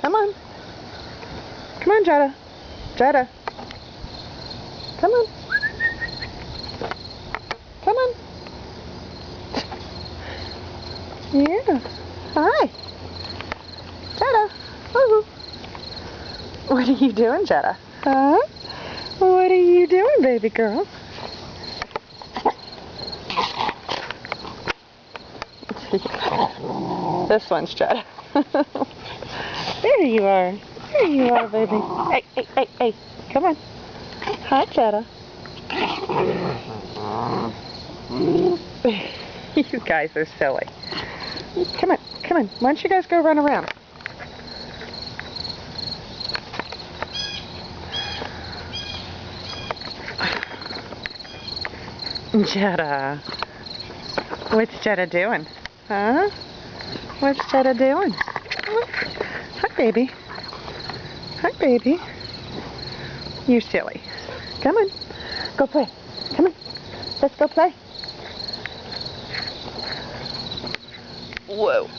Come on. Come on, Jetta. Jetta. Come on. Come on. Yeah. Hi. Jetta. Woo-hoo. What are you doing, Jetta? Huh? What are you doing, baby girl? This one's Jetta. There you are. There you are, baby. Hey, hey, hey, hey. Come on. Hi, Jetta. You guys are silly. Come on, come on. Why don't you guys go run around? Jetta. What's Jetta doing? Huh? What's Jetta doing? Hi, baby. Hi, baby. You're silly. Come on. Go play. Come on. Let's go play. Whoa.